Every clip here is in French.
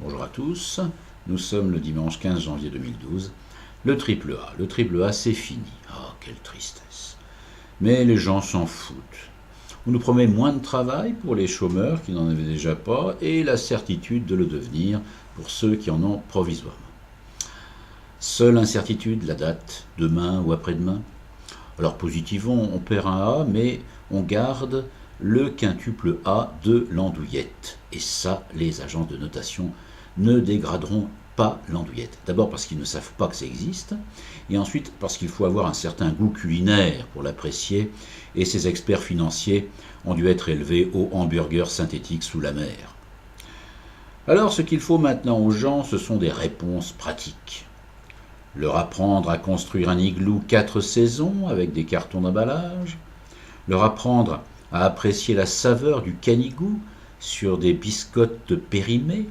Bonjour à tous, nous sommes le dimanche 15 janvier 2012. Le triple A, c'est fini. Ah, quelle tristesse. Mais les gens s'en foutent. On nous promet moins de travail pour les chômeurs qui n'en avaient déjà pas et la certitude de le devenir pour ceux qui en ont provisoirement. Seule incertitude, la date, demain ou après-demain. Alors positivons, on perd un A, mais on garde le quintuple A de l'andouillette. Et ça, les agences de notation ne dégraderont pas l'andouillette. D'abord parce qu'ils ne savent pas que ça existe, et ensuite parce qu'il faut avoir un certain goût culinaire pour l'apprécier, et ces experts financiers ont dû être élevés au hamburger synthétique sous la mer. Alors ce qu'il faut maintenant aux gens, ce sont des réponses pratiques. Leur apprendre à construire un igloo 4 saisons avec des cartons d'emballage, leur apprendre à apprécier la saveur du canigou sur des biscottes périmées,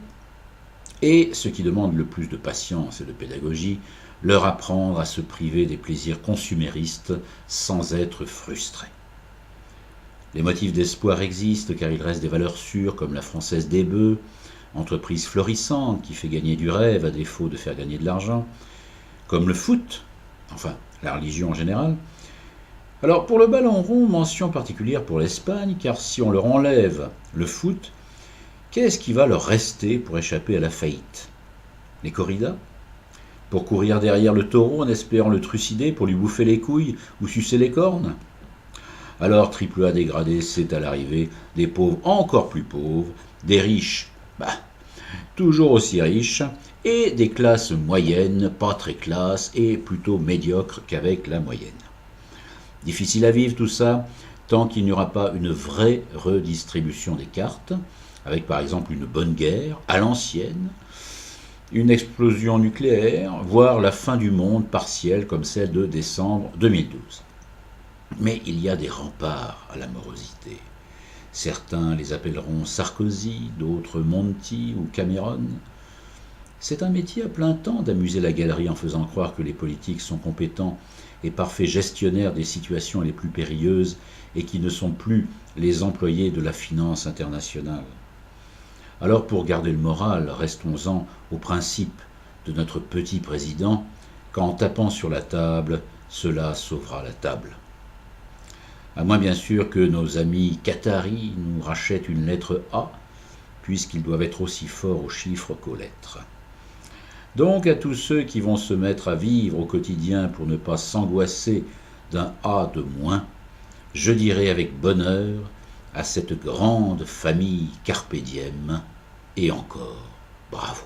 et, ce qui demande le plus de patience et de pédagogie, leur apprendre à se priver des plaisirs consuméristes sans être frustrés. Les motifs d'espoir existent car il reste des valeurs sûres comme la Française des Bœufs, entreprise florissante qui fait gagner du rêve à défaut de faire gagner de l'argent, comme le foot, enfin la religion en général. Alors pour le ballon rond, mention particulière pour l'Espagne, car si on leur enlève le foot, qu'est-ce qui va leur rester pour échapper à la faillite? Les corridas? Pour courir derrière le taureau en espérant le trucider pour lui bouffer les couilles ou sucer les cornes? Alors triple A dégradé, c'est à l'arrivée des pauvres encore plus pauvres, des riches, toujours aussi riches, et des classes moyennes, pas très classes, et plutôt médiocres qu'avec la moyenne. Difficile à vivre tout ça, tant qu'il n'y aura pas une vraie redistribution des cartes, avec par exemple une bonne guerre, à l'ancienne, une explosion nucléaire, voire la fin du monde partielle comme celle de décembre 2012. Mais il y a des remparts à la morosité. Certains les appelleront Sarkozy, d'autres Monti ou Cameron. C'est un métier à plein temps d'amuser la galerie en faisant croire que les politiques sont compétents et parfaits gestionnaires des situations les plus périlleuses et qui ne sont plus les employés de la finance internationale. Alors pour garder le moral, restons-en au principe de notre petit président qu'en tapant sur la table, cela sauvera la table. À moins bien sûr que nos amis qataris nous rachètent une lettre A, puisqu'ils doivent être aussi forts aux chiffres qu'aux lettres. Donc à tous ceux qui vont se mettre à vivre au quotidien pour ne pas s'angoisser d'un A de moins, je dirai avec bonheur à cette grande famille carpe diem, et encore bravo.